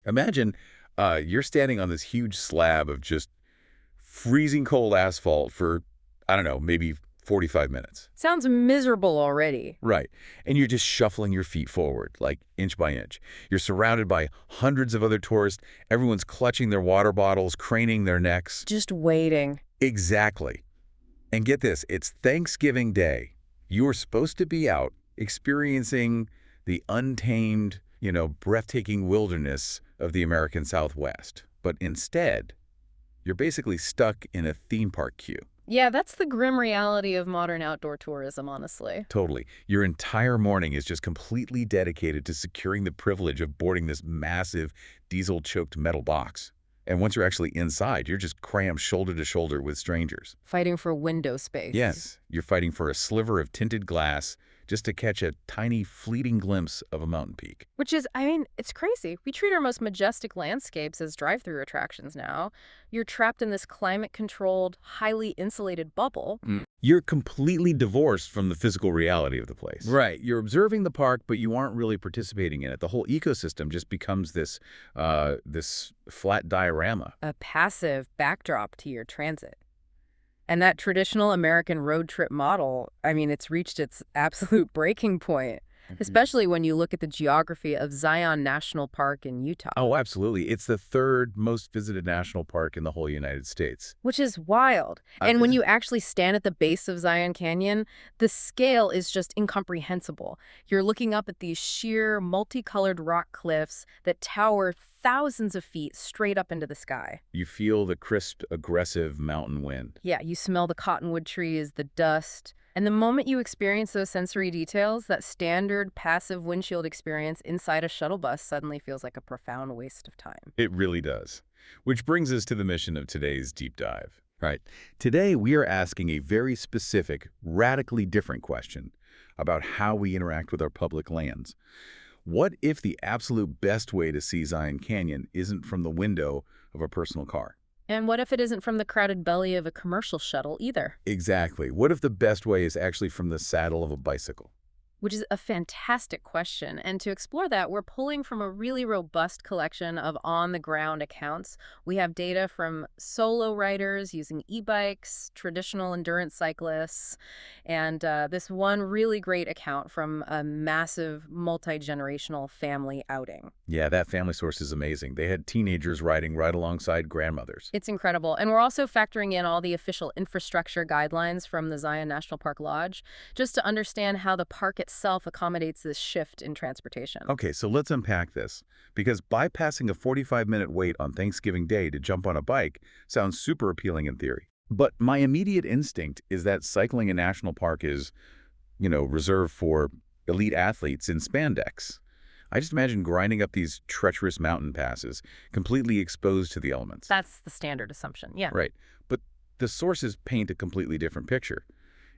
Imagine you're standing on this huge slab of just freezing cold asphalt for, I don't know, maybe 45 minutes. Sounds miserable already. Right. And you're just shuffling your feet forward, like inch by inch. You're surrounded by hundreds of other tourists. Everyone's clutching their water bottles, craning their necks. Just waiting. Exactly. And get this, it's Thanksgiving Day. You are supposed to be out experiencing the untamed, breathtaking wilderness of the American Southwest. But instead, you're basically stuck in a theme park queue. Yeah, that's the grim reality of modern outdoor tourism, honestly. Totally. Your entire morning is just completely dedicated to securing the privilege of boarding this massive diesel-choked metal box. And once you're actually inside, you're just crammed shoulder to shoulder with strangers. Fighting for window space. Yes, you're fighting for a sliver of tinted glass just to catch a tiny, fleeting glimpse of a mountain peak. Which is, I mean, it's crazy. We treat our most majestic landscapes as drive-through attractions now. You're trapped in this climate-controlled, highly insulated bubble. You're completely divorced from the physical reality of the place. Right. You're observing the park, but you aren't really participating in it. The whole ecosystem just becomes this flat diorama. A passive backdrop to your transit. And that traditional American road trip model, I mean, it's reached its absolute breaking point, especially when you look at the geography of Zion National Park in Utah. Oh, absolutely. It's the third most visited national park in the whole United States. Which is wild. And when you actually stand at the base of Zion Canyon, the scale is just incomprehensible. You're looking up at these sheer, multicolored rock cliffs that tower thousands of feet straight up into the sky. You feel the crisp, aggressive mountain wind. Yeah, you smell the cottonwood trees, the dust. And the moment you experience those sensory details, that standard passive windshield experience inside a shuttle bus suddenly feels like a profound waste of time. It really does. Which brings us to the mission of today's deep dive. Right. Today, we are asking a very specific, radically different question about how we interact with our public lands. What if the absolute best way to see Zion Canyon isn't from the window of a personal car? And what if it isn't from the crowded belly of a commercial shuttle either? Exactly. What if the best way is actually from the saddle of a bicycle? Which is a fantastic question. And to explore that, we're pulling from a really robust collection of on-the-ground accounts. We have data from solo riders using e-bikes, traditional endurance cyclists, and this one really great account from a massive multi-generational family outing. Yeah, that family source is amazing. They had teenagers riding right alongside grandmothers. It's incredible. And we're also factoring in all the official infrastructure guidelines from the Zion National Park Lodge, just to understand how the park itself accommodates this shift in transportation. Okay, so let's unpack this. Because bypassing a 45-minute wait on Thanksgiving Day to jump on a bike sounds super appealing in theory. But my immediate instinct is that cycling in National Park is, reserved for elite athletes in spandex. I just imagine grinding up these treacherous mountain passes, completely exposed to the elements. That's the standard assumption, yeah. Right. But the sources paint a completely different picture.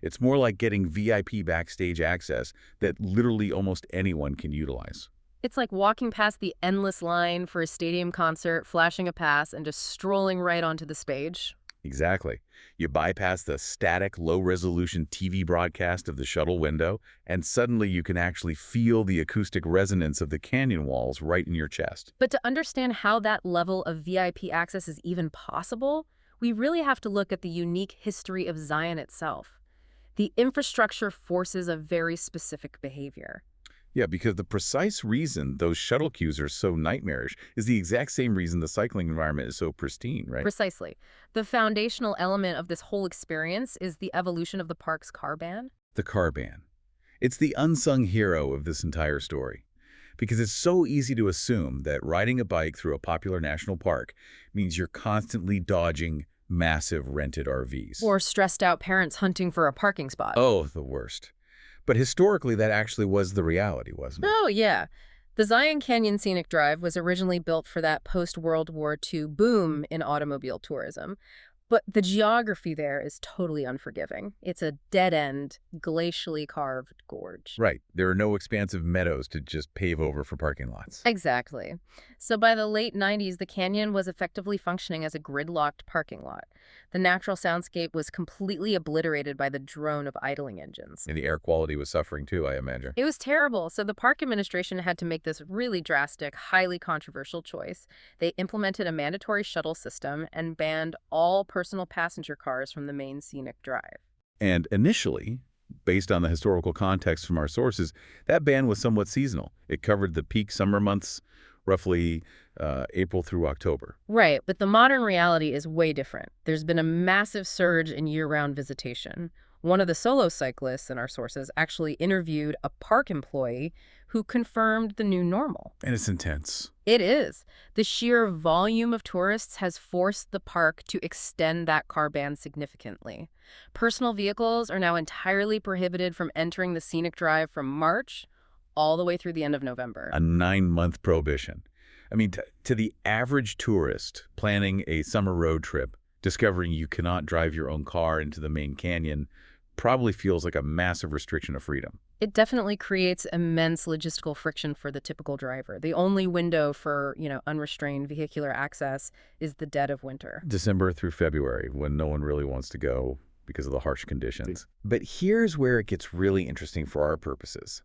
It's more like getting VIP backstage access that literally almost anyone can utilize. It's like walking past the endless line for a stadium concert, flashing a pass, and just strolling right onto the stage. Exactly. You bypass the static, low-resolution TV broadcast of the shuttle window, and suddenly you can actually feel the acoustic resonance of the canyon walls right in your chest. But to understand how that level of VIP access is even possible, we really have to look at the unique history of Zion itself. The infrastructure forces a very specific behavior. Yeah, because the precise reason those shuttle queues are so nightmarish is the exact same reason the cycling environment is so pristine, right? Precisely. The foundational element of this whole experience is the evolution of the park's car ban. The car ban. It's the unsung hero of this entire story. Because it's so easy to assume that riding a bike through a popular national park means you're constantly dodging massive rented RVs. Or stressed out parents hunting for a parking spot. Oh, the worst. But historically, that actually was the reality, wasn't it? Oh, yeah. The Zion Canyon Scenic Drive was originally built for that post-World War II boom in automobile tourism. But the geography there is totally unforgiving. It's a dead-end, glacially carved gorge. Right. There are no expansive meadows to just pave over for parking lots. Exactly. So by the late 90s, the canyon was effectively functioning as a gridlocked parking lot. The natural soundscape was completely obliterated by the drone of idling engines. And the air quality was suffering too, I imagine. It was terrible, so the park administration had to make this really drastic, highly controversial choice. They implemented a mandatory shuttle system and banned all personal passenger cars from the main scenic drive. And initially, based on the historical context from our sources, that ban was somewhat seasonal. It covered the peak summer months, roughly April through October. Right, but the modern reality is way different. There's been a massive surge in year-round visitation. One of the solo cyclists in our sources actually interviewed a park employee who confirmed the new normal. And it's intense. It is. The sheer volume of tourists has forced the park to extend that car ban significantly. Personal vehicles are now entirely prohibited from entering the scenic drive from March all the way through the end of November. A 9-month prohibition. I mean, to the average tourist planning a summer road trip, discovering you cannot drive your own car into the main canyon probably feels like a massive restriction of freedom. It definitely creates immense logistical friction for the typical driver. The only window for, unrestrained vehicular access is the dead of winter. December through February, when no one really wants to go because of the harsh conditions. But here's where it gets really interesting for our purposes.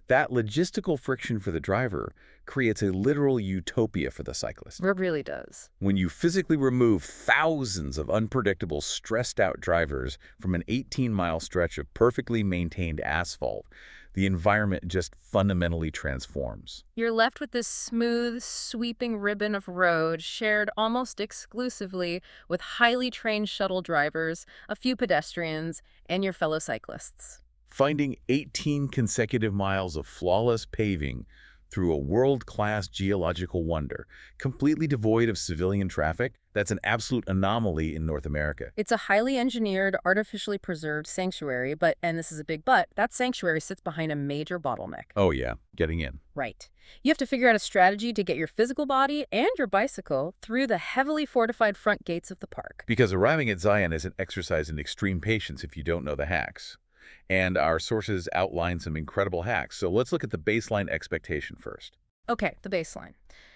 That logistical friction for the driver creates a literal utopia for the cyclist. It really does. When you physically remove thousands of unpredictable, stressed-out drivers from an 18-mile stretch of perfectly maintained asphalt, the environment just fundamentally transforms. You're left with this smooth, sweeping ribbon of road shared almost exclusively with highly trained shuttle drivers, a few pedestrians, and your fellow cyclists. Finding 18 consecutive miles of flawless paving through a world-class geological wonder, completely devoid of civilian traffic, that's an absolute anomaly in North America. It's a highly engineered, artificially preserved sanctuary, and this is a big but, that sanctuary sits behind a major bottleneck. Oh yeah, getting in. Right. You have to figure out a strategy to get your physical body and your bicycle through the heavily fortified front gates of the park. Because arriving at Zion is an exercise in extreme patience if you don't know the hacks. And our sources outline some incredible hacks. So let's look at the baseline expectation first. Okay, the baseline.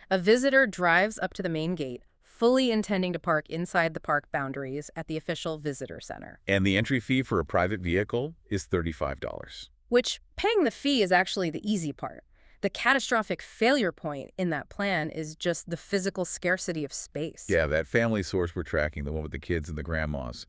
A visitor drives up to the main gate, fully intending to park inside the park boundaries at the official visitor center. And the entry fee for a private vehicle is $35. Which, paying the fee is actually the easy part. The catastrophic failure point in that plan is just the physical scarcity of space. Yeah, that family source we're tracking, the one with the kids and the grandmas,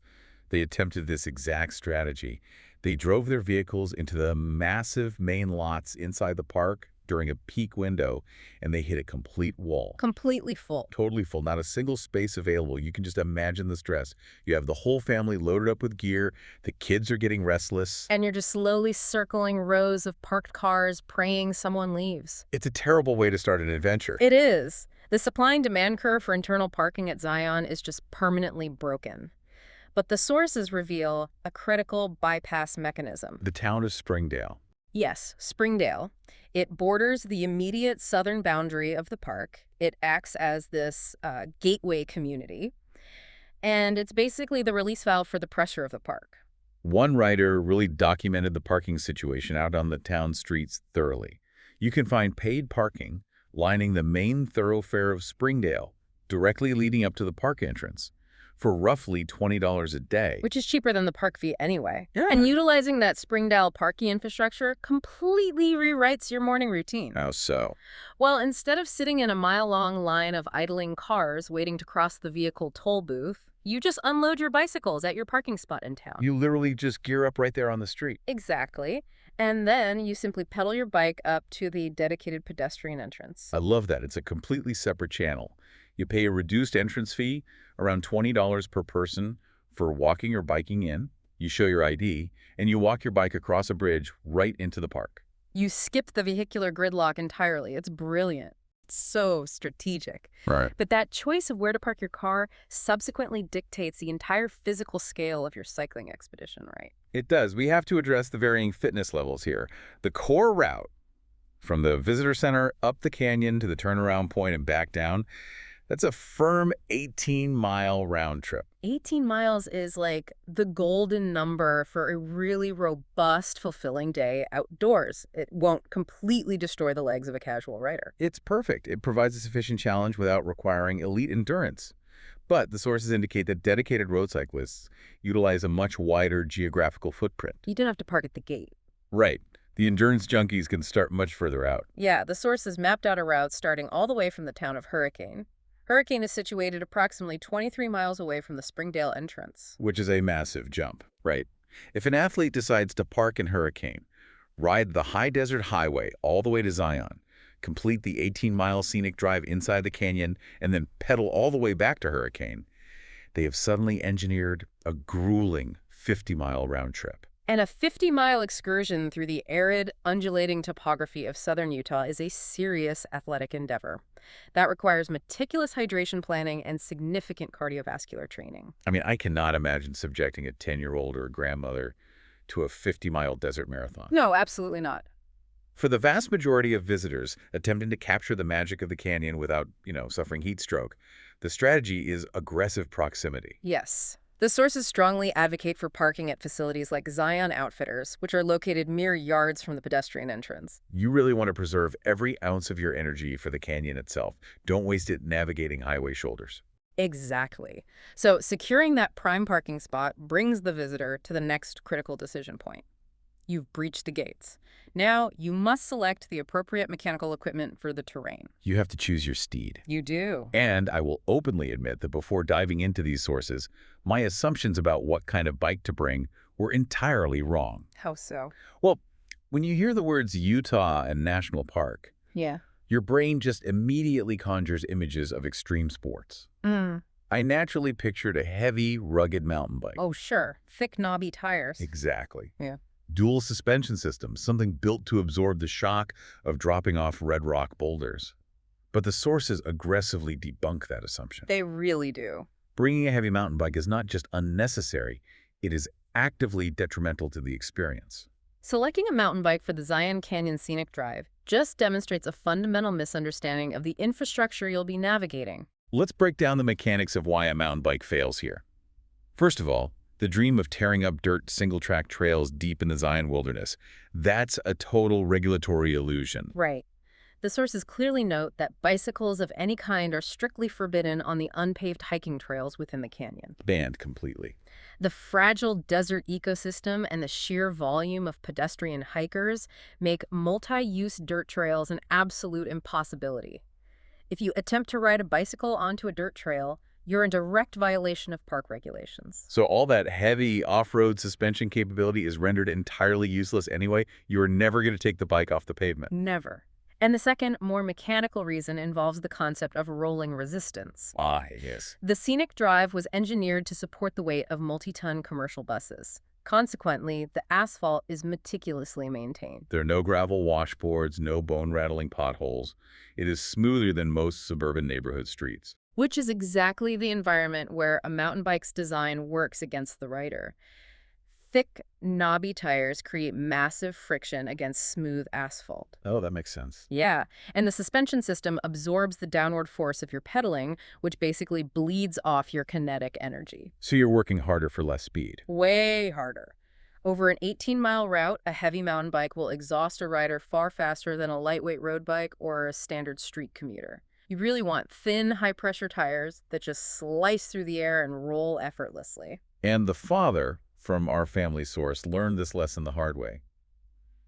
they attempted this exact strategy. They drove their vehicles into the massive main lots inside the park during a peak window, and they hit a complete wall. Completely full. Totally full. Not a single space available. You can just imagine the stress. You have the whole family loaded up with gear. The kids are getting restless. And you're just slowly circling rows of parked cars, praying someone leaves. It's a terrible way to start an adventure. It is. The supply and demand curve for internal parking at Zion is just permanently broken. But the sources reveal a critical bypass mechanism. The town of Springdale. Yes, Springdale. It borders the immediate southern boundary of the park. It acts as this gateway community. And it's basically the release valve for the pressure of the park. One writer really documented the parking situation out on the town streets thoroughly. You can find paid parking lining the main thoroughfare of Springdale, directly leading up to the park entrance, for roughly $20 a day. Which is cheaper than the park fee anyway. Yeah. And utilizing that Springdale parking infrastructure completely rewrites your morning routine. How so? Well, instead of sitting in a mile-long line of idling cars waiting to cross the vehicle toll booth, you just unload your bicycles at your parking spot in town. You literally just gear up right there on the street. Exactly. And then you simply pedal your bike up to the dedicated pedestrian entrance. I love that. It's a completely separate channel. You pay a reduced entrance fee, around $20 per person, for walking or biking in. You show your ID, and you walk your bike across a bridge right into the park. You skip the vehicular gridlock entirely. It's brilliant. It's so strategic. Right. But that choice of where to park your car subsequently dictates the entire physical scale of your cycling expedition, right? It does. We have to address the varying fitness levels here. The core route, from the visitor center up the canyon to the turnaround point and back down, that's a firm 18-mile round trip. 18 miles is like the golden number for a really robust, fulfilling day outdoors. It won't completely destroy the legs of a casual rider. It's perfect. It provides a sufficient challenge without requiring elite endurance. But the sources indicate that dedicated road cyclists utilize a much wider geographical footprint. You don't have to park at the gate. Right. The endurance junkies can start much further out. Yeah, the sources mapped out a route starting all the way from the town of Hurricane. Hurricane is situated approximately 23 miles away from the Springdale entrance. Which is a massive jump, right? If an athlete decides to park in Hurricane, ride the high desert highway all the way to Zion, complete the 18-mile scenic drive inside the canyon, and then pedal all the way back to Hurricane, they have suddenly engineered a grueling 50-mile round trip. And a 50-mile excursion through the arid, undulating topography of southern Utah is a serious athletic endeavor. That requires meticulous hydration planning and significant cardiovascular training. I mean, I cannot imagine subjecting a 10-year-old or a grandmother to a 50-mile desert marathon. No, absolutely not. For the vast majority of visitors attempting to capture the magic of the canyon without, suffering heat stroke, the strategy is aggressive proximity. Yes. The sources strongly advocate for parking at facilities like Zion Outfitters, which are located mere yards from the pedestrian entrance. You really want to preserve every ounce of your energy for the canyon itself. Don't waste it navigating highway shoulders. Exactly. So securing that prime parking spot brings the visitor to the next critical decision point. You've breached the gates. Now you must select the appropriate mechanical equipment for the terrain. You have to choose your steed. You do. And I will openly admit that before diving into these sources, my assumptions about what kind of bike to bring were entirely wrong. How so? Well, when you hear the words Utah and National Park, Yeah. your brain just immediately conjures images of extreme sports. I naturally pictured a heavy, rugged mountain bike. Oh, sure. Thick, knobby tires. Exactly. Yeah. Dual suspension systems, something built to absorb the shock of dropping off red rock boulders. But the sources aggressively debunk that assumption. They really do. Bringing a heavy mountain bike is not just unnecessary, it is actively detrimental to the experience. Selecting a mountain bike for the Zion Canyon Scenic Drive just demonstrates a fundamental misunderstanding of the infrastructure you'll be navigating. Let's break down the mechanics of why a mountain bike fails here. First of all, the dream of tearing up dirt single-track trails deep in the Zion wilderness, that's a total regulatory illusion. Right. The sources clearly note that bicycles of any kind are strictly forbidden on the unpaved hiking trails within the canyon. Banned completely. The fragile desert ecosystem and the sheer volume of pedestrian hikers make multi-use dirt trails an absolute impossibility. If you attempt to ride a bicycle onto a dirt trail, you're in direct violation of park regulations. So all that heavy off-road suspension capability is rendered entirely useless anyway? You're never going to take the bike off the pavement. Never. And the second, more mechanical reason involves the concept of rolling resistance. Ah, yes. The Scenic Drive was engineered to support the weight of multi-ton commercial buses. Consequently, the asphalt is meticulously maintained. There are no gravel washboards, no bone-rattling potholes. It is smoother than most suburban neighborhood streets. Which is exactly the environment where a mountain bike's design works against the rider. Thick, knobby tires create massive friction against smooth asphalt. Oh, that makes sense. Yeah, and the suspension system absorbs the downward force of your pedaling, which basically bleeds off your kinetic energy. So you're working harder for less speed. Way harder. Over an 18-mile route, a heavy mountain bike will exhaust a rider far faster than a lightweight road bike or a standard street commuter. You really want thin, high-pressure tires that just slice through the air and roll effortlessly. And the father, from our family source, learned this lesson the hard way.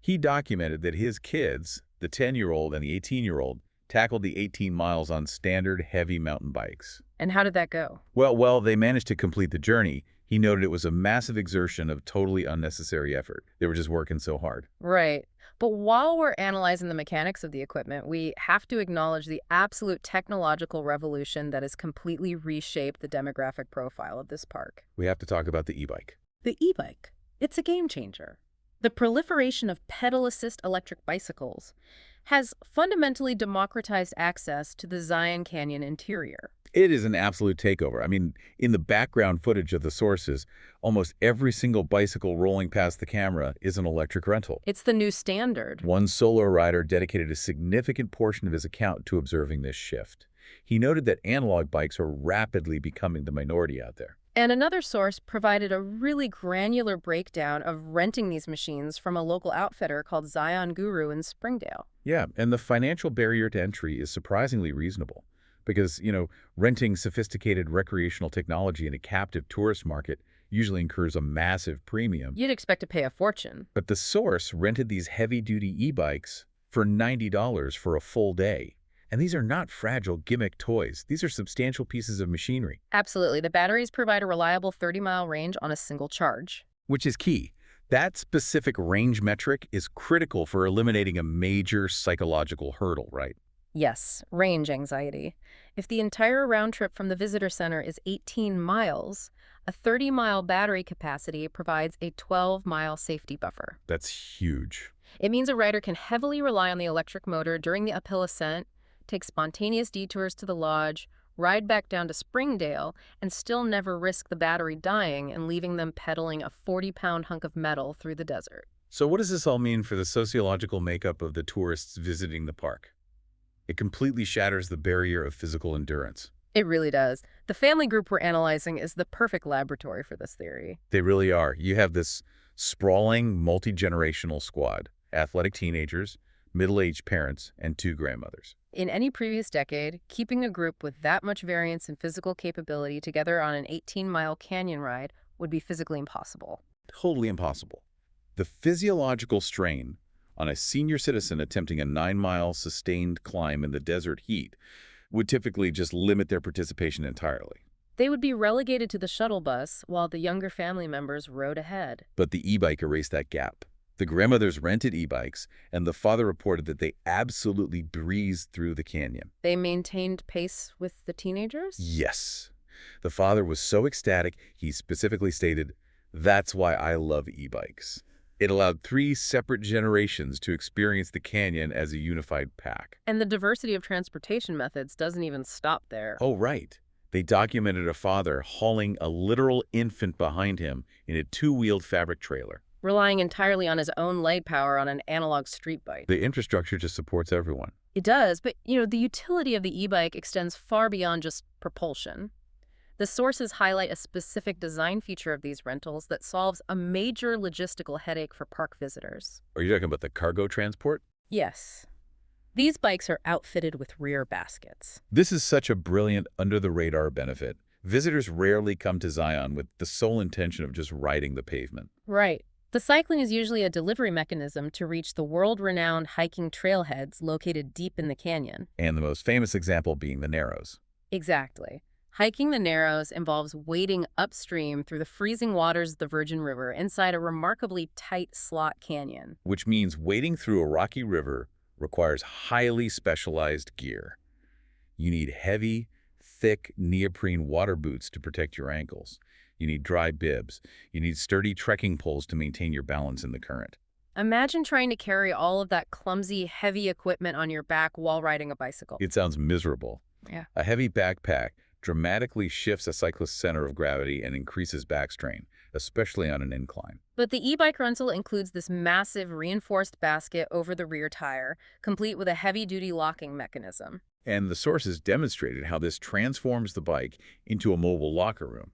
He documented that his kids, the 10-year-old and the 18-year-old, tackled the 18 miles on standard heavy mountain bikes. And how did that go? Well, they managed to complete the journey. He noted it was a massive exertion of totally unnecessary effort. They were just working so hard. Right. But while we're analyzing the mechanics of the equipment, we have to acknowledge the absolute technological revolution that has completely reshaped the demographic profile of this park. We have to talk about the e-bike. The e-bike. It's a game changer. The proliferation of pedal-assist electric bicycles has fundamentally democratized access to the Zion Canyon interior. It is an absolute takeover. I mean, in the background footage of the sources, almost every single bicycle rolling past the camera is an electric rental. It's the new standard. One solo rider dedicated a significant portion of his account to observing this shift. He noted that analog bikes are rapidly becoming the minority out there. And another source provided a really granular breakdown of renting these machines from a local outfitter called Zion Guru in Springdale. Yeah, and the financial barrier to entry is surprisingly reasonable because, renting sophisticated recreational technology in a captive tourist market usually incurs a massive premium. You'd expect to pay a fortune. But the source rented these heavy-duty e-bikes for $90 for a full day. And these are not fragile gimmick toys. These are substantial pieces of machinery, Absolutely. The batteries provide a reliable 30-mile range on a single charge. which is key. That specific range metric is critical for eliminating a major psychological hurdle, right? Yes, range anxiety. If the entire round trip from the visitor center is 18 miles, a 30-mile battery capacity provides a 12-mile safety buffer. That's huge. It means a rider can heavily rely on the electric motor during the uphill ascent, take spontaneous detours to the lodge, ride back down to Springdale, and still never risk the battery dying and leaving them pedaling a 40-pound hunk of metal through the desert. So what does this all mean for the sociological makeup of the tourists visiting the park? It completely shatters the barrier of physical endurance. It really does. The family group we're analyzing is the perfect laboratory for this theory. They really are. You have this sprawling, multi-generational squad, athletic teenagers, middle-aged parents, and 2 grandmothers. In any previous decade, keeping a group with that much variance in physical capability together on an 18-mile canyon ride would be physically impossible. Totally impossible. The physiological strain on a senior citizen attempting a 9-mile sustained climb in the desert heat would typically just limit their participation entirely. They would be relegated to the shuttle bus while the younger family members rode ahead. But the e-bike erased that gap. The grandmothers rented e-bikes, and the father reported that they absolutely breezed through the canyon. They maintained pace with the teenagers? Yes. The father was so ecstatic, he specifically stated, "That's why I love e-bikes." It allowed 3 separate generations to experience the canyon as a unified pack. And the diversity of transportation methods doesn't even stop there. Oh, right. They documented a father hauling a literal infant behind him in a 2-wheeled fabric trailer. Relying entirely on his own leg power on an analog street bike. The infrastructure just supports everyone. It does, but the utility of the e-bike extends far beyond just propulsion. The sources highlight a specific design feature of these rentals that solves a major logistical headache for park visitors. Are you talking about the cargo transport? Yes. These bikes are outfitted with rear baskets. This is such a brilliant under-the-radar benefit. Visitors rarely come to Zion with the sole intention of just riding the pavement. Right. The cycling is usually a delivery mechanism to reach the world-renowned hiking trailheads located deep in the canyon. And the most famous example being the Narrows. Exactly. Hiking the Narrows involves wading upstream through the freezing waters of the Virgin River inside a remarkably tight slot canyon. Which means wading through a rocky river requires highly specialized gear. You need heavy, thick neoprene water boots to protect your ankles. You need dry bibs. You need sturdy trekking poles to maintain your balance in the current. Imagine trying to carry all of that clumsy, heavy equipment on your back while riding a bicycle. It sounds miserable. Yeah. A heavy backpack dramatically shifts a cyclist's center of gravity and increases back strain, especially on an incline. But the e-bike rental includes this massive reinforced basket over the rear tire, complete with a heavy-duty locking mechanism. And the sources demonstrated how this transforms the bike into a mobile locker room.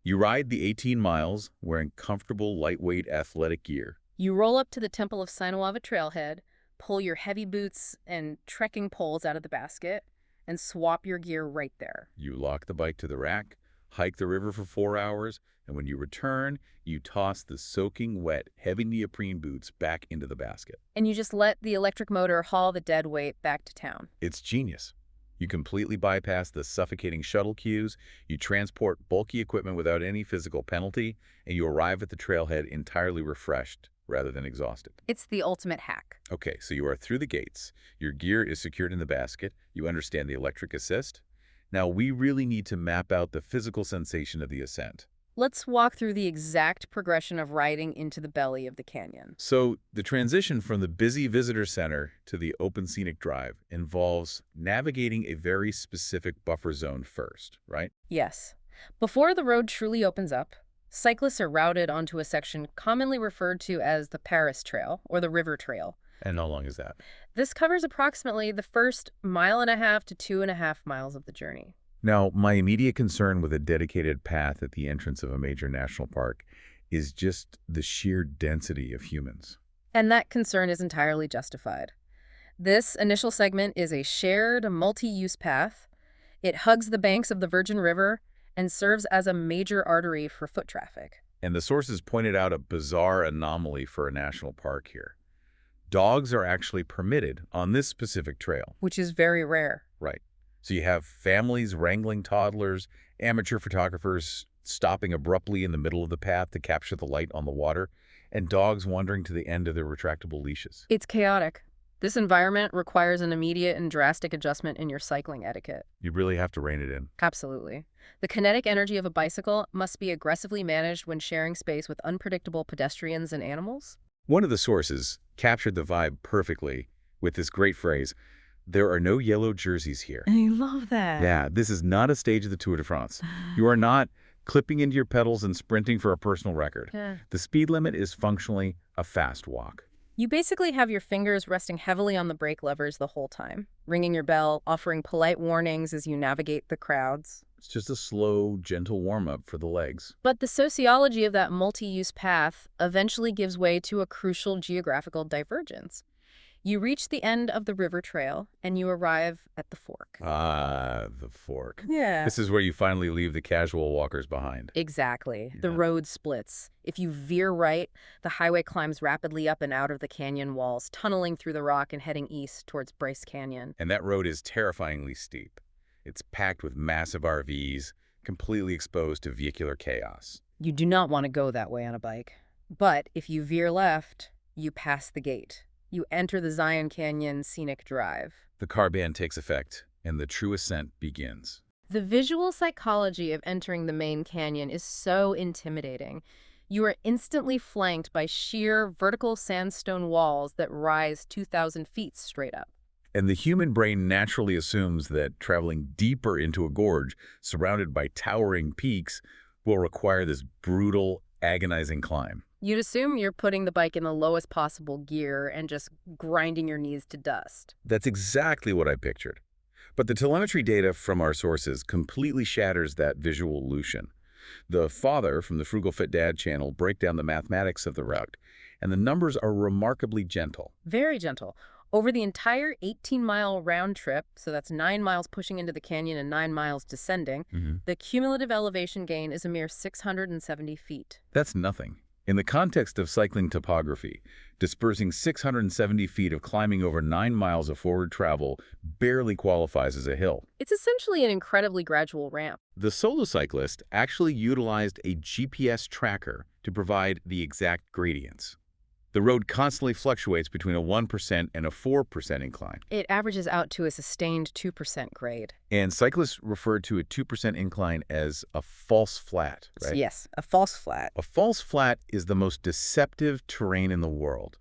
You ride the 18 miles wearing comfortable, lightweight athletic gear. You roll up to the Temple of Sinawava trailhead, pull your heavy boots and trekking poles out of the basket, and swap your gear right there. You lock the bike to the rack, hike the river for 4 hours, and when you return, you toss the soaking wet, heavy neoprene boots back into the basket. And you just let the electric motor haul the dead weight back to town. It's genius. You completely bypass the suffocating shuttle queues, you transport bulky equipment without any physical penalty, and you arrive at the trailhead entirely refreshed rather than exhausted. It's the ultimate hack. Okay, so you are through the gates. Your gear is secured in the basket. You understand the electric assist. Now we really need to map out the physical sensation of the ascent. Let's walk through the exact progression of riding into the belly of the canyon. So the transition from the busy visitor center to the open scenic drive involves navigating a very specific buffer zone first, right? Yes. Before the road truly opens up, cyclists are routed onto a section commonly referred to as the Paris Trail or the River Trail. And how long is that? This covers approximately the first 1.5 to 2.5 miles of the journey. Now, my immediate concern with a dedicated path at the entrance of a major national park is just the sheer density of humans. And that concern is entirely justified. This initial segment is a shared, multi-use path. It hugs the banks of the Virgin River and serves as a major artery for foot traffic. And the sources pointed out a bizarre anomaly for a national park here. Dogs are actually permitted on this specific trail. Which is very rare. Right. So you have families wrangling toddlers, amateur photographers stopping abruptly in the middle of the path to capture the light on the water, and dogs wandering to the end of their retractable leashes. It's chaotic. This environment requires an immediate and drastic adjustment in your cycling etiquette. You really have to rein it in. Absolutely. The kinetic energy of a bicycle must be aggressively managed when sharing space with unpredictable pedestrians and animals. One of the sources captured the vibe perfectly with this great phrase, "There are no yellow jerseys here." I love that. Yeah, this is not a stage of the Tour de France. You are not clipping into your pedals and sprinting for a personal record. Yeah. The speed limit is functionally a fast walk. You basically have your fingers resting heavily on the brake levers the whole time, ringing your bell, offering polite warnings as you navigate the crowds. It's just a slow, gentle warm-up for the legs. But the sociology of that multi-use path eventually gives way to a crucial geographical divergence. You reach the end of the river trail, and you arrive at the fork. Ah, the fork. Yeah. This is where you finally leave the casual walkers behind. Exactly. The Yeah. road splits. If you veer right, the highway climbs rapidly up and out of the canyon walls, tunneling through the rock and heading east towards Bryce Canyon. And that road is terrifyingly steep. It's packed with massive RVs, completely exposed to vehicular chaos. You do not want to go that way on a bike. But if you veer left, you pass the gate. You enter the Zion Canyon Scenic Drive. The car ban takes effect, and the true ascent begins. The visual psychology of entering the main canyon is so intimidating. You are instantly flanked by sheer vertical sandstone walls that rise 2,000 feet straight up. And the human brain naturally assumes that traveling deeper into a gorge, surrounded by towering peaks, will require this brutal, agonizing climb. You'd assume you're putting the bike in the lowest possible gear and just grinding your knees to dust. That's exactly what I pictured. But the telemetry data from our sources completely shatters that visual illusion. The father from the Frugal Fit Dad channel break down the mathematics of the route, and the numbers are remarkably gentle. Very gentle. Over the entire 18-mile round trip, so that's 9 miles pushing into the canyon and 9 miles descending, the cumulative elevation gain is a mere 670 feet. That's nothing. In the context of cycling topography, dispersing 670 feet of climbing over 9 miles of forward travel barely qualifies as a hill. It's essentially an incredibly gradual ramp. The solo cyclist actually utilized a GPS tracker to provide the exact gradients. The road constantly fluctuates between a 1% and a 4% incline. It averages out to a sustained 2% grade. And cyclists refer to a 2% incline as a false flat, right? Yes, a false flat. A false flat is the most deceptive terrain in the world.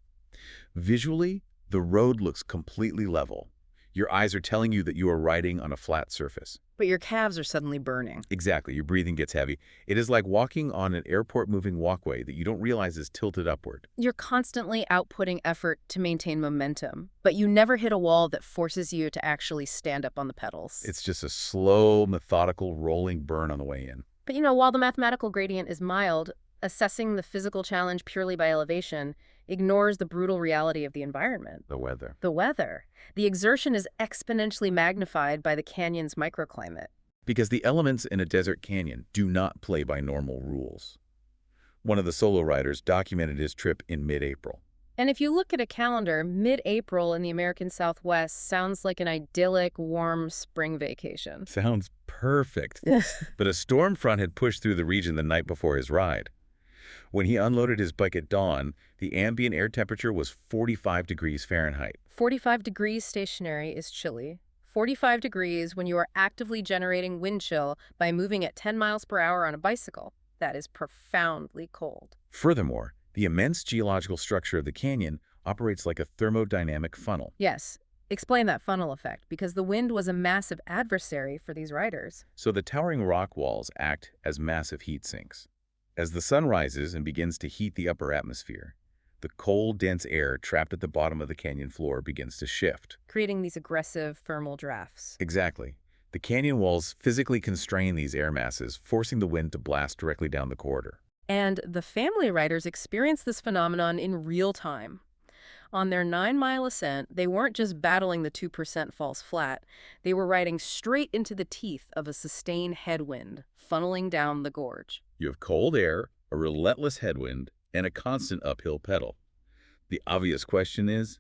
Visually, the road looks completely level. Your eyes are telling you that you are riding on a flat surface. But your calves are suddenly burning. Exactly, your breathing gets heavy. It is like walking on an airport-moving walkway that you don't realize is tilted upward. You're constantly outputting effort to maintain momentum, but you never hit a wall that forces you to actually stand up on the pedals. It's just a slow, methodical, rolling burn on the way in. But while the mathematical gradient is mild, assessing the physical challenge purely by elevation ignores the brutal reality of the environment. The weather. The weather. The exertion is exponentially magnified by the canyon's microclimate. Because the elements in a desert canyon do not play by normal rules. One of the solo riders documented his trip in mid-April. And if you look at a calendar, mid-April in the American Southwest sounds like an idyllic, warm spring vacation. Sounds perfect. But a storm front had pushed through the region the night before his ride. When he unloaded his bike at dawn, the ambient air temperature was 45 degrees Fahrenheit. 45 degrees stationary is chilly. 45 degrees when you are actively generating wind chill by moving at 10 miles per hour on a bicycle. That is profoundly cold. Furthermore, the immense geological structure of the canyon operates like a thermodynamic funnel. Yes, explain that funnel effect, because the wind was a massive adversary for these riders. So the towering rock walls act as massive heat sinks. As the sun rises and begins to heat the upper atmosphere, the cold, dense air trapped at the bottom of the canyon floor begins to shift. Creating these aggressive thermal drafts. Exactly. The canyon walls physically constrain these air masses, forcing the wind to blast directly down the corridor. And the family riders experience this phenomenon in real time. On their 9-mile ascent, they weren't just battling the 2% falls flat. They were riding straight into the teeth of a sustained headwind, funneling down the gorge. You have cold air, a relentless headwind, and a constant uphill pedal. The obvious question is,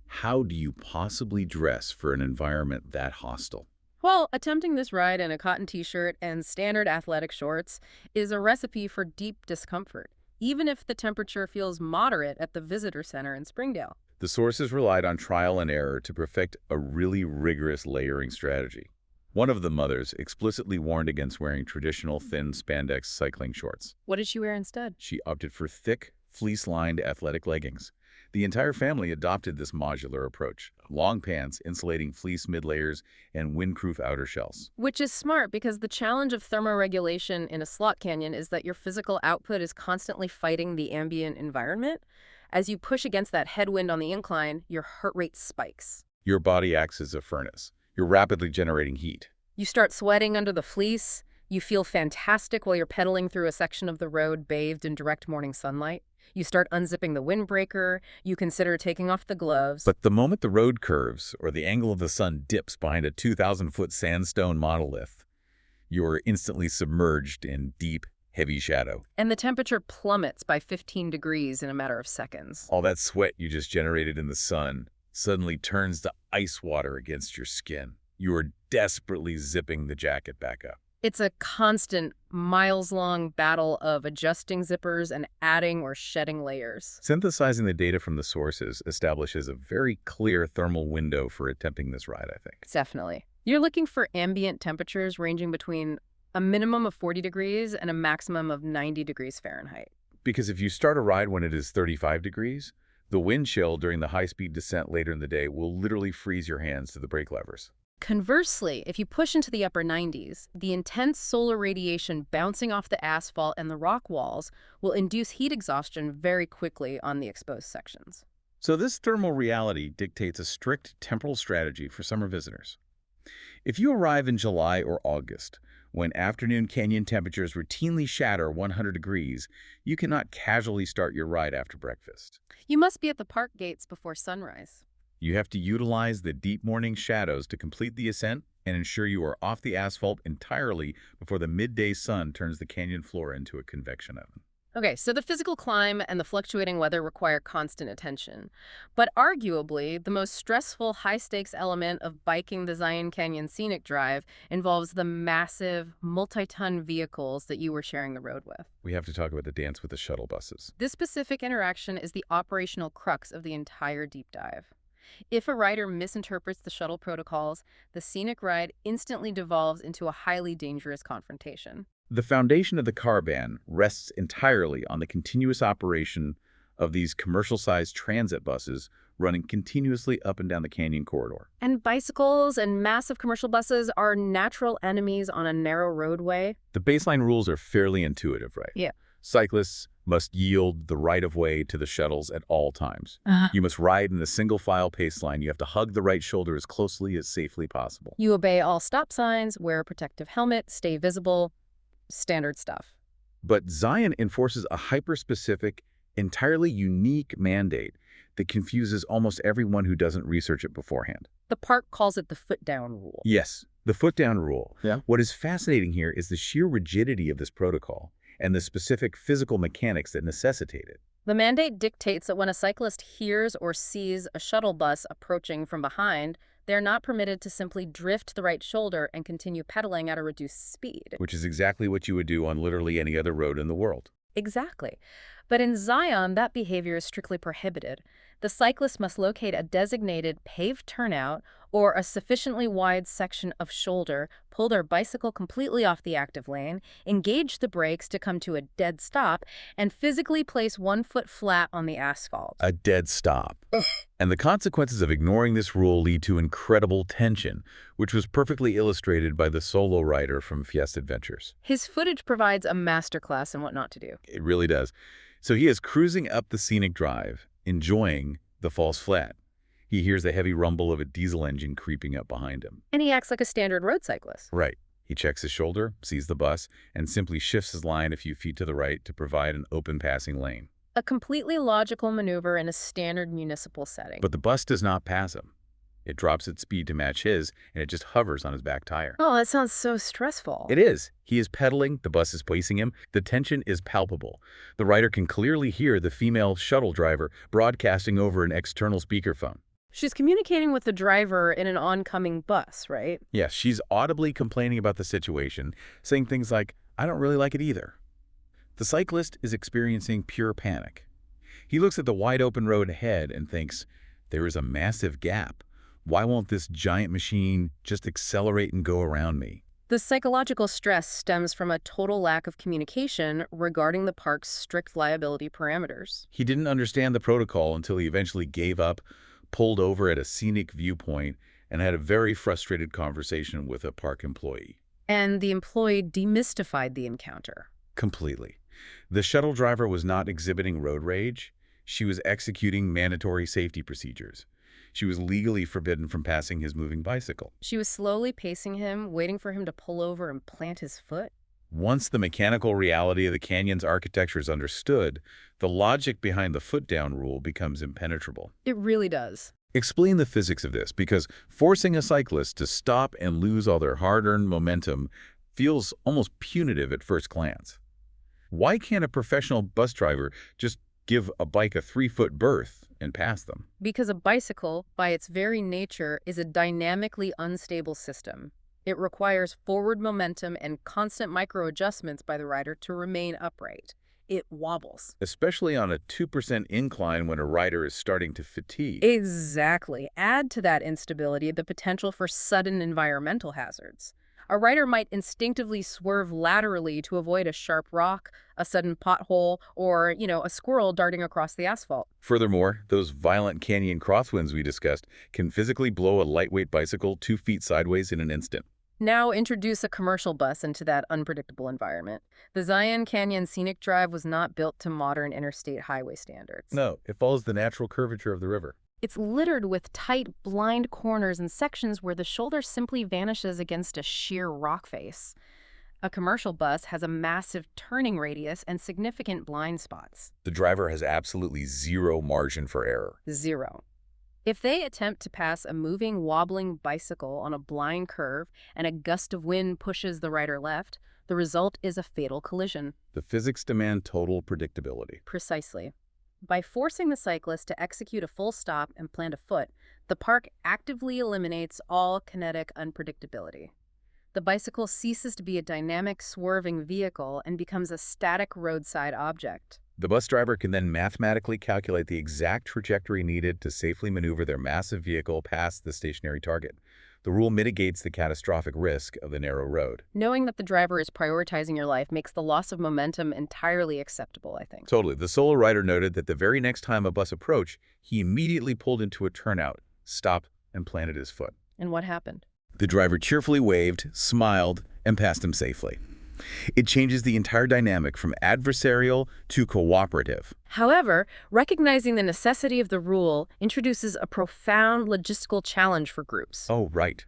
how do you possibly dress for an environment that hostile? Well, attempting this ride in a cotton t-shirt and standard athletic shorts is a recipe for deep discomfort, even if the temperature feels moderate at the visitor center in Springdale. The sources relied on trial and error to perfect a really rigorous layering strategy. One of the mothers explicitly warned against wearing traditional thin spandex cycling shorts. What did she wear instead? She opted for thick, fleece-lined athletic leggings. The entire family adopted this modular approach: long pants, insulating fleece mid-layers, and windproof outer shells. Which is smart because the challenge of thermoregulation in a slot canyon is that your physical output is constantly fighting the ambient environment. As you push against that headwind on the incline, your heart rate spikes. Your body acts as a furnace. You're rapidly generating heat. You start sweating under the fleece. You feel fantastic while you're pedaling through a section of the road bathed in direct morning sunlight. You start unzipping the windbreaker. You consider taking off the gloves. But the moment the road curves or the angle of the sun dips behind a 2,000-foot sandstone monolith, you're instantly submerged in deep, heavy shadow. And the temperature plummets by 15 degrees in a matter of seconds. All that sweat you just generated in the sun suddenly turns to ice water against your skin. You are desperately zipping the jacket back up. It's a constant, miles-long battle of adjusting zippers and adding or shedding layers. Synthesizing the data from the sources establishes a very clear thermal window for attempting this ride, I think. Definitely. You're looking for ambient temperatures ranging between a minimum of 40 degrees and a maximum of 90 degrees Fahrenheit. Because if you start a ride when it is 35 degrees, the wind chill during the high-speed descent later in the day will literally freeze your hands to the brake levers. Conversely, if you push into the upper 90s, the intense solar radiation bouncing off the asphalt and the rock walls will induce heat exhaustion very quickly on the exposed sections. So this thermal reality dictates a strict temporal strategy for summer visitors. If you arrive in July or August, when afternoon canyon temperatures routinely shatter 100 degrees, you cannot casually start your ride after breakfast. You must be at the park gates before sunrise. You have to utilize the deep morning shadows to complete the ascent and ensure you are off the asphalt entirely before the midday sun turns the canyon floor into a convection oven. Okay, so the physical climb and the fluctuating weather require constant attention. But arguably, the most stressful, high-stakes element of biking the Zion Canyon Scenic Drive involves the massive, multi-ton vehicles that you were sharing the road with. We have to talk about the dance with the shuttle buses. This specific interaction is the operational crux of the entire deep dive. If a rider misinterprets the shuttle protocols, the scenic ride instantly devolves into a highly dangerous confrontation. The foundation of the car ban rests entirely on the continuous operation of these commercial-sized transit buses running continuously up and down the canyon corridor. And bicycles and massive commercial buses are natural enemies on a narrow roadway. The baseline rules are fairly intuitive, right? Yeah. Cyclists must yield the right-of-way to the shuttles at all times. You must ride in a single-file pace line. You have to hug the right shoulder as closely as safely possible. You obey all stop signs, wear a protective helmet, stay visible. Standard stuff. But Zion enforces a hyper-specific, entirely unique mandate that confuses almost everyone who doesn't research it beforehand. The park calls it the foot-down rule. Yes, the foot-down rule. Yeah. What is fascinating here is the sheer rigidity of this protocol and the specific physical mechanics that necessitate it. The mandate dictates that when a cyclist hears or sees a shuttle bus approaching from behind, they're not permitted to simply drift the right shoulder and continue pedaling at a reduced speed. Which is exactly what you would do on literally any other road in the world. Exactly. But in Zion, that behavior is strictly prohibited. The cyclist must locate a designated paved turnout or a sufficiently wide section of shoulder, pull their bicycle completely off the active lane, engage the brakes to come to a dead stop, and physically place one foot flat on the asphalt. A dead stop. And the consequences of ignoring this rule lead to incredible tension, which was perfectly illustrated by the solo rider from Fiesta Adventures. His footage provides a masterclass in what not to do. It really does. So he is cruising up the scenic drive, enjoying the falls flat. He hears the heavy rumble of a diesel engine creeping up behind him. And he acts like a standard road cyclist. Right. He checks his shoulder, sees the bus, and simply shifts his line a few feet to the right to provide an open passing lane. A completely logical maneuver in a standard municipal setting. But the bus does not pass him. It drops its speed to match his, and it just hovers on his back tire. Oh, that sounds so stressful. It is. He is pedaling, the bus is pacing him, the tension is palpable. The rider can clearly hear the female shuttle driver broadcasting over an external speakerphone. She's communicating with the driver in an oncoming bus, right? Yes, she's audibly complaining about the situation, saying things like, "I don't really like it either." The cyclist is experiencing pure panic. He looks at the wide-open road ahead and thinks, there is a massive gap. Why won't this giant machine just accelerate and go around me? The psychological stress stems from a total lack of communication regarding the park's strict liability parameters. He didn't understand the protocol until he eventually gave up, pulled over at a scenic viewpoint, and had a very frustrated conversation with a park employee. And the employee demystified the encounter. Completely. The shuttle driver was not exhibiting road rage. She was executing mandatory safety procedures. She was legally forbidden from passing his moving bicycle. She was slowly pacing him, waiting for him to pull over and plant his foot. Once the mechanical reality of the canyon's architecture is understood, the logic behind the foot-down rule becomes impenetrable. It really does. Explain the physics of this, because forcing a cyclist to stop and lose all their hard-earned momentum feels almost punitive at first glance. Why can't a professional bus driver just give a bike a 3-foot berth and pass them? Because a bicycle, by its very nature, is a dynamically unstable system. It requires forward momentum and constant micro-adjustments by the rider to remain upright. It wobbles. Especially on a 2% incline when a rider is starting to fatigue. Exactly. Add to that instability the potential for sudden environmental hazards. A rider might instinctively swerve laterally to avoid a sharp rock, a sudden pothole, or, a squirrel darting across the asphalt. Furthermore, those violent canyon crosswinds we discussed can physically blow a lightweight bicycle 2 feet sideways in an instant. Now introduce a commercial bus into that unpredictable environment. The Zion Canyon Scenic Drive was not built to modern interstate highway standards. No, it follows the natural curvature of the river. It's littered with tight, blind corners and sections where the shoulder simply vanishes against a sheer rock face. A commercial bus has a massive turning radius and significant blind spots. The driver has absolutely zero margin for error. Zero. If they attempt to pass a moving, wobbling bicycle on a blind curve and a gust of wind pushes the rider left, the result is a fatal collision. The physics demand total predictability. Precisely. By forcing the cyclist to execute a full stop and plant a foot, the park actively eliminates all kinetic unpredictability. The bicycle ceases to be a dynamic, swerving vehicle and becomes a static roadside object. The bus driver can then mathematically calculate the exact trajectory needed to safely maneuver their massive vehicle past the stationary target. The rule mitigates the catastrophic risk of the narrow road. Knowing that the driver is prioritizing your life makes the loss of momentum entirely acceptable, I think. Totally. The solo rider noted that the very next time a bus approached, he immediately pulled into a turnout, stopped, and planted his foot. And what happened? The driver cheerfully waved, smiled, and passed him safely. It changes the entire dynamic from adversarial to cooperative. However, recognizing the necessity of the rule introduces a profound logistical challenge for groups. Oh, right.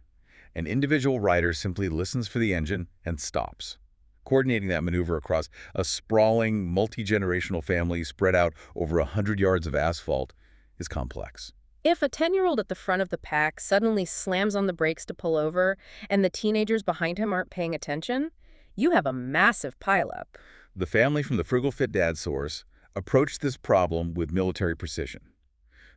An individual rider simply listens for the engine and stops. Coordinating that maneuver across a sprawling, multi-generational family spread out over 100 yards of asphalt is complex. If a 10-year-old at the front of the pack suddenly slams on the brakes to pull over and the teenagers behind him aren't paying attention, you have a massive pileup. The family from the Frugal Fit Dad source approached this problem with military precision.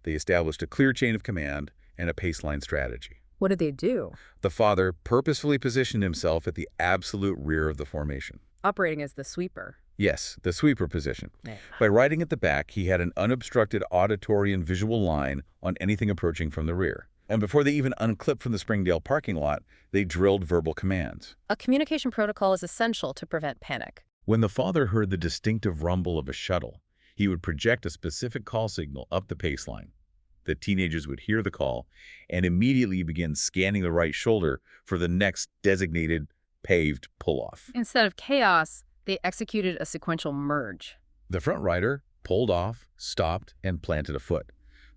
They established a clear chain of command and a paceline strategy. What did they do? The father purposefully positioned himself at the absolute rear of the formation. Operating as the sweeper. Yes, the sweeper position. Yeah. By riding at the back, he had an unobstructed auditory and visual line on anything approaching from the rear. And before they even unclipped from the Springdale parking lot, they drilled verbal commands. A communication protocol is essential to prevent panic. When the father heard the distinctive rumble of a shuttle, he would project a specific call signal up the paceline. The teenagers would hear the call and immediately begin scanning the right shoulder for the next designated paved pull-off. Instead of chaos, they executed a sequential merge. The front rider pulled off, stopped, and planted a foot.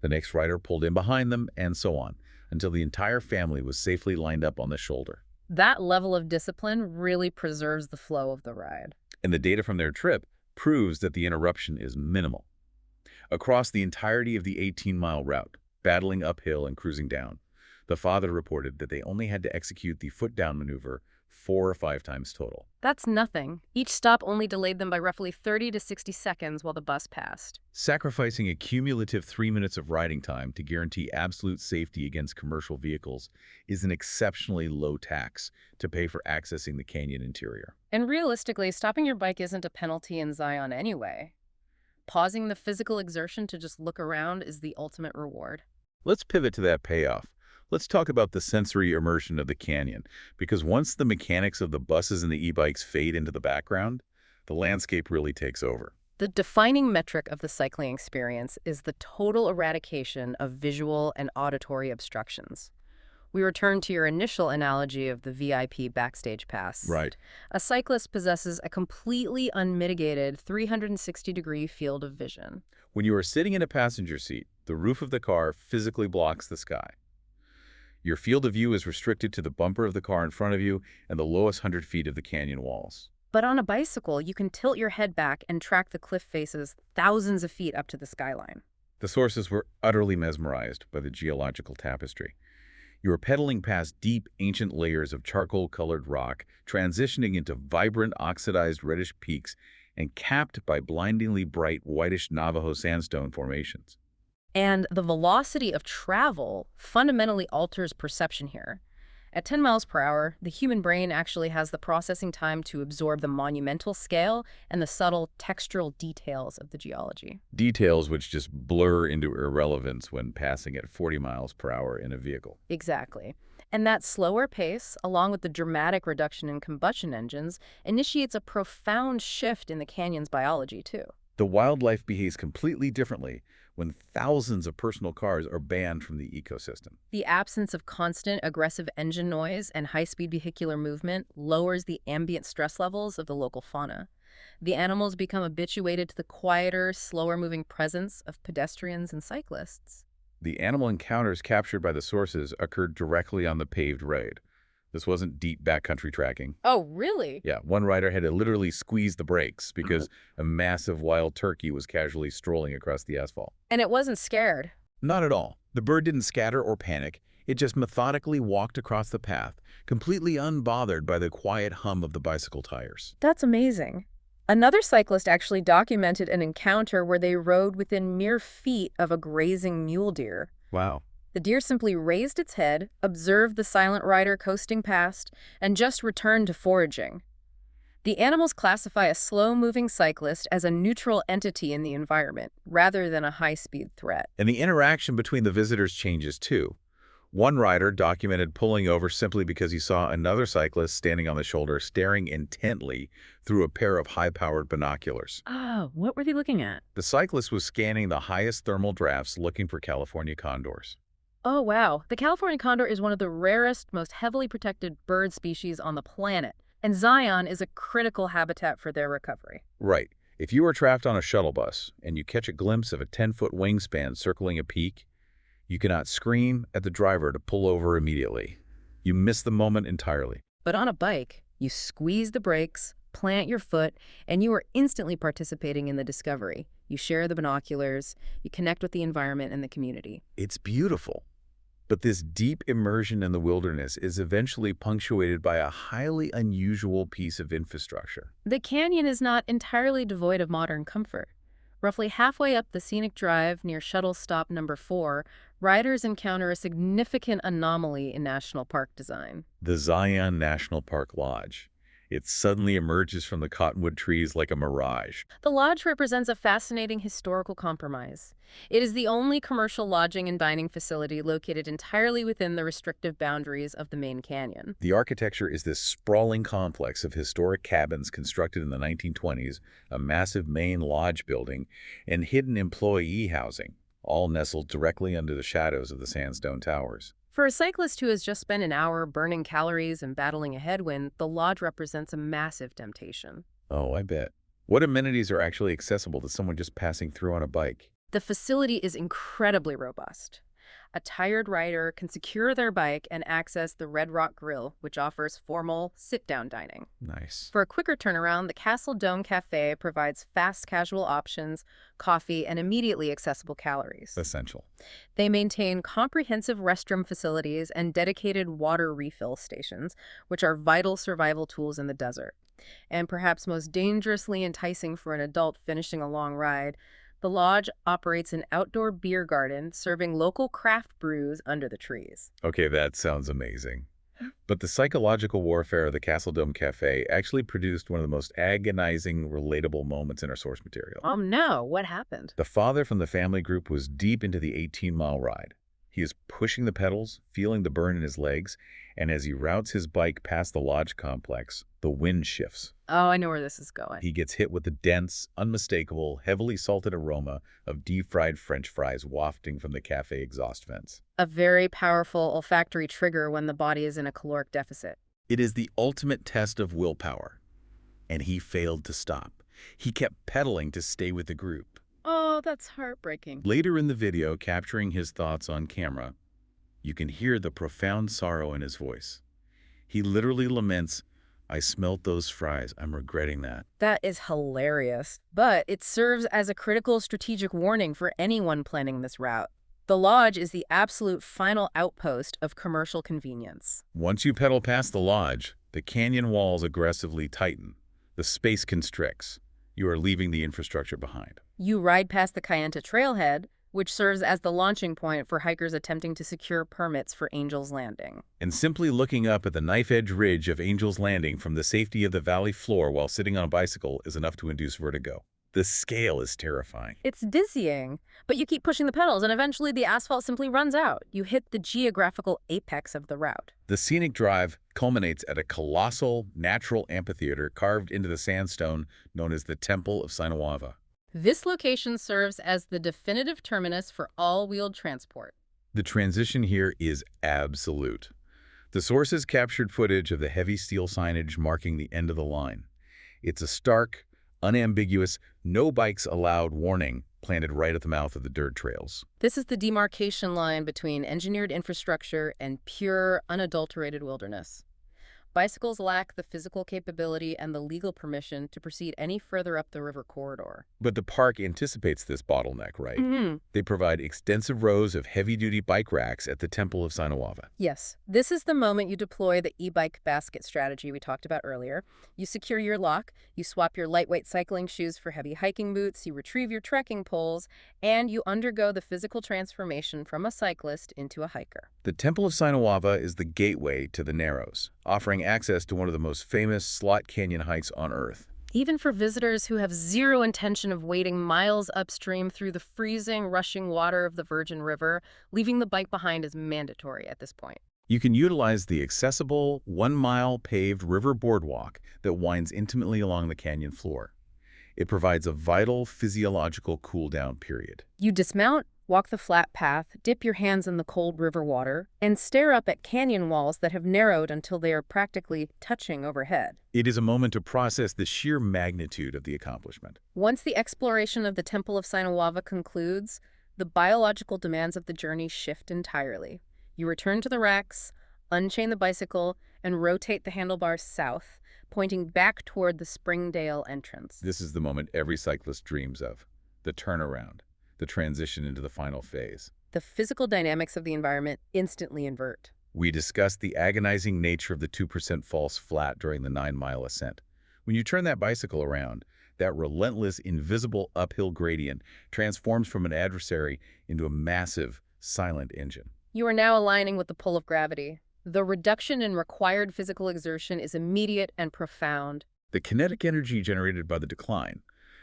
The next rider pulled in behind them, and so on, until the entire family was safely lined up on the shoulder. That level of discipline really preserves the flow of the ride. And the data from their trip proves that the interruption is minimal. Across the entirety of the 18-mile route, battling uphill and cruising down, the father reported that they only had to execute the foot-down maneuver 4 or 5 times total. That's nothing. Each stop only delayed them by roughly 30 to 60 seconds while the bus passed. Sacrificing a cumulative 3 minutes of riding time to guarantee absolute safety against commercial vehicles is an exceptionally low tax to pay for accessing the canyon interior. And realistically, stopping your bike isn't a penalty in Zion anyway. Pausing the physical exertion to just look around is the ultimate reward. Let's pivot to that payoff. Let's talk about the sensory immersion of the canyon, because once the mechanics of the buses and the e-bikes fade into the background, the landscape really takes over. The defining metric of the cycling experience is the total eradication of visual and auditory obstructions. We return to your initial analogy of the VIP backstage pass. Right. A cyclist possesses a completely unmitigated 360-degree field of vision. When you are sitting in a passenger seat, the roof of the car physically blocks the sky. Your field of view is restricted to the bumper of the car in front of you and the lowest 100 feet of the canyon walls. But on a bicycle, you can tilt your head back and track the cliff faces thousands of feet up to the skyline. The sources were utterly mesmerized by the geological tapestry. You are pedaling past deep, ancient layers of charcoal-colored rock, transitioning into vibrant, oxidized reddish peaks and capped by blindingly bright, whitish Navajo sandstone formations. And the velocity of travel fundamentally alters perception here. At 10 miles per hour, the human brain actually has the processing time to absorb the monumental scale and the subtle textural details of the geology. Details which just blur into irrelevance when passing at 40 miles per hour in a vehicle. Exactly. And that slower pace, along with the dramatic reduction in combustion engines, initiates a profound shift in the canyon's biology, too. The wildlife behaves completely differently when thousands of personal cars are banned from the ecosystem. The absence of constant aggressive engine noise and high-speed vehicular movement lowers the ambient stress levels of the local fauna. The animals become habituated to the quieter, slower-moving presence of pedestrians and cyclists. The animal encounters captured by the sources occurred directly on the paved road. This wasn't deep backcountry tracking. Oh, really? Yeah, one rider had to literally squeeze the brakes because a massive wild turkey was casually strolling across the asphalt. And it wasn't scared. Not at all. The bird didn't scatter or panic. It just methodically walked across the path, completely unbothered by the quiet hum of the bicycle tires. That's amazing. Another cyclist actually documented an encounter where they rode within mere feet of a grazing mule deer. Wow. The deer simply raised its head, observed the silent rider coasting past, and just returned to foraging. The animals classify a slow-moving cyclist as a neutral entity in the environment, rather than a high-speed threat. And the interaction between the visitors changes too. One rider documented pulling over simply because he saw another cyclist standing on the shoulder staring intently through a pair of high-powered binoculars. Oh, what were they looking at? The cyclist was scanning the highest thermal drafts looking for California condors. Oh, wow. The California condor is one of the rarest, most heavily protected bird species on the planet, and Zion is a critical habitat for their recovery. Right. If you are trapped on a shuttle bus and you catch a glimpse of a 10-foot wingspan circling a peak, you cannot scream at the driver to pull over immediately. You miss the moment entirely. But on a bike, you squeeze the brakes, plant your foot, and you are instantly participating in the discovery. You share the binoculars, you connect with the environment and the community. It's beautiful. But this deep immersion in the wilderness is eventually punctuated by a highly unusual piece of infrastructure. The canyon is not entirely devoid of modern comfort. Roughly halfway up the Scenic Drive near shuttle stop number 4, riders encounter a significant anomaly in national park design. The Zion National Park Lodge. It suddenly emerges from the cottonwood trees like a mirage. The lodge represents a fascinating historical compromise. It is the only commercial lodging and dining facility located entirely within the restrictive boundaries of the main canyon. The architecture is this sprawling complex of historic cabins constructed in the 1920s, a massive main lodge building, and hidden employee housing, all nestled directly under the shadows of the sandstone towers. For a cyclist who has just spent an hour burning calories and battling a headwind, the lodge represents a massive temptation. Oh, I bet. What amenities are actually accessible to someone just passing through on a bike? The facility is incredibly robust. A tired rider can secure their bike and access the Red Rock Grill, which offers formal sit-down dining. Nice. For a quicker turnaround, the Castle Dome Cafe provides fast casual options, coffee, and immediately accessible calories. Essential. They maintain comprehensive restroom facilities and dedicated water refill stations, which are vital survival tools in the desert. And perhaps most dangerously enticing for an adult finishing a long ride, the lodge operates an outdoor beer garden serving local craft brews under the trees. Okay, that sounds amazing. But the psychological warfare of the Castle Dome Cafe actually produced one of the most agonizing, relatable moments in our source material. Oh no, what happened? The father from the family group was deep into the 18-mile ride. He is pushing the pedals, feeling the burn in his legs, and as he routes his bike past the lodge complex, the wind shifts. Oh, I know where this is going. He gets hit with the dense, unmistakable, heavily salted aroma of deep-fried French fries wafting from the cafe exhaust vents. A very powerful olfactory trigger when the body is in a caloric deficit. It is the ultimate test of willpower. And he failed to stop. He kept pedaling to stay with the group. Oh, that's heartbreaking. Later in the video, capturing his thoughts on camera, you can hear the profound sorrow in his voice. He literally laments, "I smelt those fries. I'm regretting that." That is hilarious, but it serves as a critical strategic warning for anyone planning this route. The lodge is the absolute final outpost of commercial convenience. Once you pedal past the lodge, the canyon walls aggressively tighten. The space constricts. You are leaving the infrastructure behind. You ride past the Kayenta Trailhead, which serves as the launching point for hikers attempting to secure permits for Angel's Landing. And simply looking up at the knife-edge ridge of Angel's Landing from the safety of the valley floor while sitting on a bicycle is enough to induce vertigo. The scale is terrifying. It's dizzying, but you keep pushing the pedals and eventually the asphalt simply runs out. You hit the geographical apex of the route. The scenic drive culminates at a colossal, natural amphitheater carved into the sandstone known as the Temple of Sinawava. This location serves as the definitive terminus for all-wheeled transport. The transition here is absolute. The sources captured footage of the heavy steel signage marking the end of the line. It's a stark, unambiguous, no bikes allowed warning planted right at the mouth of the dirt trails. This is the demarcation line between engineered infrastructure and pure, unadulterated wilderness. Bicycles lack the physical capability and the legal permission to proceed any further up the river corridor. But the park anticipates this bottleneck, right? Mm-hmm. They provide extensive rows of heavy-duty bike racks at the Temple of Sinawava. Yes, this is the moment you deploy the e-bike basket strategy we talked about earlier. You secure your lock, you swap your lightweight cycling shoes for heavy hiking boots, you retrieve your trekking poles, and you undergo the physical transformation from a cyclist into a hiker. The Temple of Sinawava is the gateway to the Narrows, offering access to one of the most famous slot canyon hikes on Earth. Even for visitors who have zero intention of wading miles upstream through the freezing, rushing water of the Virgin River, leaving the bike behind is mandatory at this point. You can utilize the accessible, 1-mile paved river boardwalk that winds intimately along the canyon floor. It provides a vital physiological cool-down period. You dismount, walk the flat path, dip your hands in the cold river water, and stare up at canyon walls that have narrowed until they are practically touching overhead. It is a moment to process the sheer magnitude of the accomplishment. Once the exploration of the Temple of Sinawava concludes, the biological demands of the journey shift entirely. You return to the racks, unchain the bicycle, and rotate the handlebars south, pointing back toward the Springdale entrance. This is the moment every cyclist dreams of, the turnaround, the transition into the final phase. The physical dynamics of the environment instantly invert. We discussed the agonizing nature of the 2% false flat during the 9-mile ascent. When you turn that bicycle around, that relentless, invisible uphill gradient transforms from an adversary into a massive, silent engine. You are now aligning with the pull of gravity. The reduction in required physical exertion is immediate and profound. The kinetic energy generated by the decline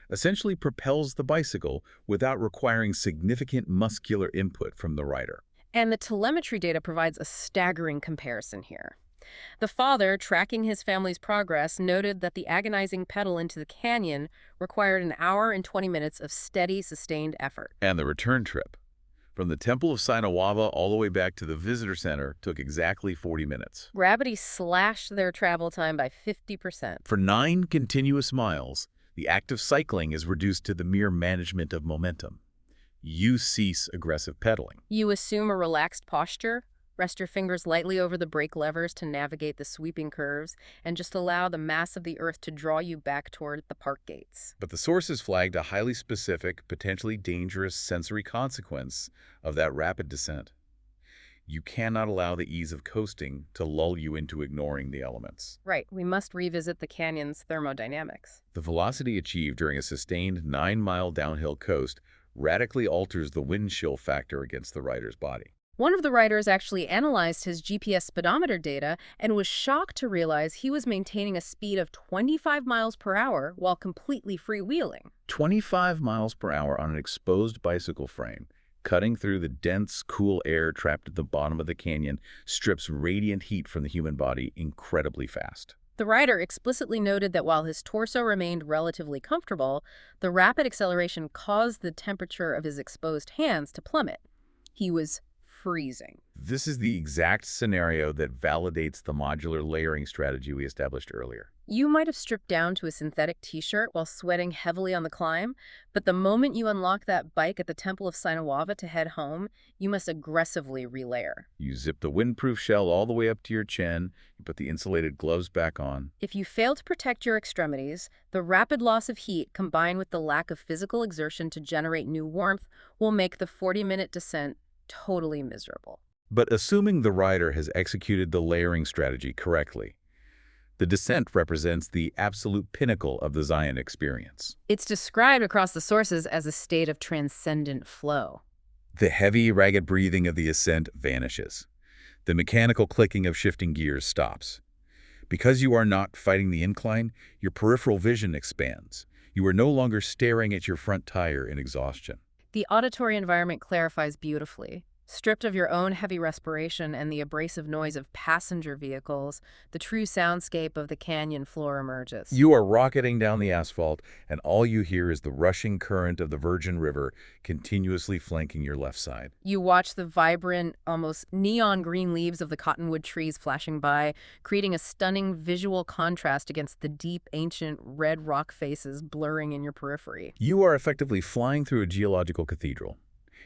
essentially propels the bicycle without requiring significant muscular input from the rider. And the telemetry data provides a staggering comparison here. The father, tracking his family's progress, noted that the agonizing pedal into the canyon required an hour and 20 minutes of steady, sustained effort. And the return trip, from the Temple of Sinawava all the way back to the visitor center, took exactly 40 minutes. Gravity slashed their travel time by 50%. For 9 continuous miles, the act of cycling is reduced to the mere management of momentum. You cease aggressive pedaling. You assume a relaxed posture, rest your fingers lightly over the brake levers to navigate the sweeping curves, and just allow the mass of the earth to draw you back toward the park gates. But the sources flagged a highly specific, potentially dangerous sensory consequence of that rapid descent. You cannot allow the ease of coasting to lull you into ignoring the elements. Right, we must revisit the canyon's thermodynamics. The velocity achieved during a sustained 9-mile downhill coast radically alters the wind chill factor against the rider's body. One of the riders actually analyzed his GPS speedometer data and was shocked to realize he was maintaining a speed of 25 miles per hour while completely freewheeling. 25 miles per hour on an exposed bicycle frame, cutting through the dense, cool air trapped at the bottom of the canyon, strips radiant heat from the human body incredibly fast. The rider explicitly noted that while his torso remained relatively comfortable, the rapid acceleration caused the temperature of his exposed hands to plummet. He was freezing. This is the exact scenario that validates the modular layering strategy we established earlier. You might have stripped down to a synthetic t-shirt while sweating heavily on the climb, but the moment you unlock that bike at the Temple of Sinawava to head home, you must aggressively relayer. You zip the windproof shell all the way up to your chin, you put the insulated gloves back on. If you fail to protect your extremities, the rapid loss of heat combined with the lack of physical exertion to generate new warmth will make the 40-minute descent totally miserable. But assuming the rider has executed the layering strategy correctly, the descent represents the absolute pinnacle of the Zion experience. It's described across the sources as a state of transcendent flow. The heavy, ragged breathing of the ascent vanishes. The mechanical clicking of shifting gears stops. Because you are not fighting the incline, your peripheral vision expands. You are no longer staring at your front tire in exhaustion. The auditory environment clarifies beautifully. Stripped of your own heavy respiration and the abrasive noise of passenger vehicles, the true soundscape of the canyon floor emerges. You are rocketing down the asphalt, and all you hear is the rushing current of the Virgin River continuously flanking your left side. You watch the vibrant, almost neon green leaves of the cottonwood trees flashing by, creating a stunning visual contrast against the deep, ancient red rock faces blurring in your periphery. You are effectively flying through a geological cathedral.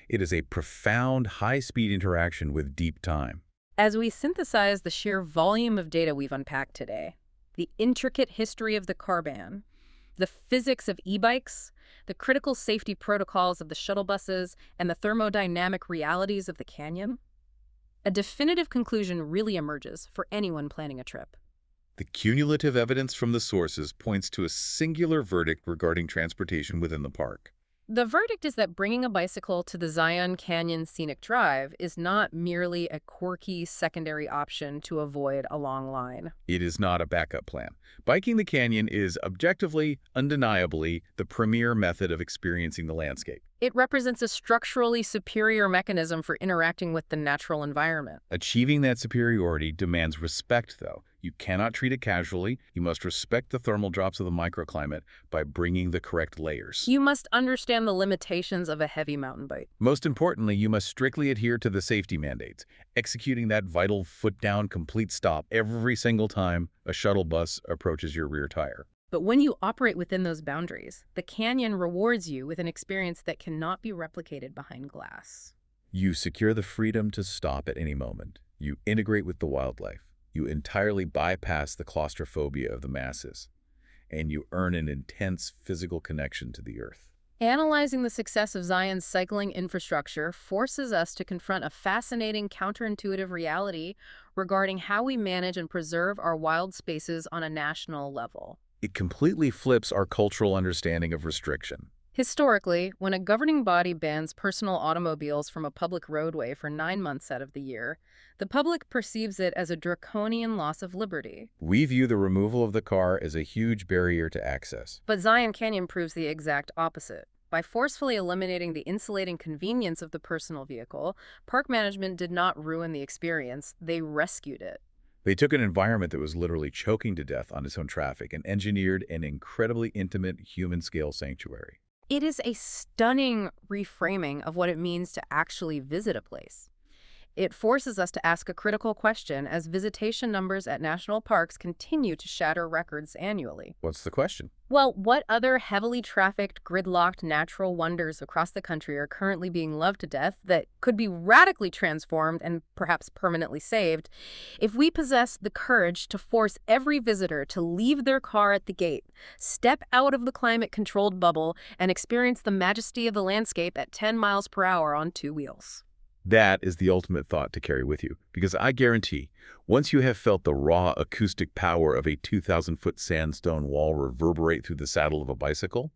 It is a profound, high-speed interaction with deep time. As we synthesize the sheer volume of data we've unpacked today, the intricate history of the car ban, the physics of e-bikes, the critical safety protocols of the shuttle buses, and the thermodynamic realities of the canyon, a definitive conclusion really emerges for anyone planning a trip. The cumulative evidence from the sources points to a singular verdict regarding transportation within the park. The verdict is that bringing a bicycle to the Zion Canyon Scenic Drive is not merely a quirky secondary option to avoid a long line. It is not a backup plan. Biking the canyon is objectively, undeniably, the premier method of experiencing the landscape. It represents a structurally superior mechanism for interacting with the natural environment. Achieving that superiority demands respect, though. You cannot treat it casually. You must respect the thermal drops of the microclimate by bringing the correct layers. You must understand the limitations of a heavy mountain bike. Most importantly, you must strictly adhere to the safety mandates, executing that vital foot-down complete stop every single time a shuttle bus approaches your rear tire. But when you operate within those boundaries, the canyon rewards you with an experience that cannot be replicated behind glass. You secure the freedom to stop at any moment. You integrate with the wildlife. You entirely bypass the claustrophobia of the masses. And you earn an intense physical connection to the earth. Analyzing the success of Zion's cycling infrastructure forces us to confront a fascinating counterintuitive reality regarding how we manage and preserve our wild spaces on a national level. It completely flips our cultural understanding of restriction. Historically, when a governing body bans personal automobiles from a public roadway for 9 months out of the year, the public perceives it as a draconian loss of liberty. We view the removal of the car as a huge barrier to access. But Zion Canyon proves the exact opposite. By forcefully eliminating the insulating convenience of the personal vehicle, park management did not ruin the experience, they rescued it. They took an environment that was literally choking to death on its own traffic and engineered an incredibly intimate human-scale sanctuary. It is a stunning reframing of what it means to actually visit a place. It forces us to ask a critical question as visitation numbers at national parks continue to shatter records annually. What's the question? Well, what other heavily trafficked, gridlocked natural wonders across the country are currently being loved to death that could be radically transformed and perhaps permanently saved if we possess the courage to force every visitor to leave their car at the gate, step out of the climate-controlled bubble, and experience the majesty of the landscape at 10 miles per hour on two wheels? That is the ultimate thought to carry with you, because I guarantee, once you have felt the raw acoustic power of a 2,000-foot sandstone wall reverberate through the saddle of a bicycle,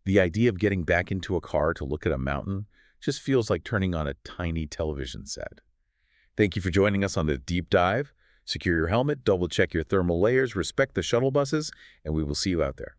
the idea of getting back into a car to look at a mountain just feels like turning on a tiny television set. Thank you for joining us on this deep dive. Secure your helmet, double-check your thermal layers, respect the shuttle buses, and we will see you out there.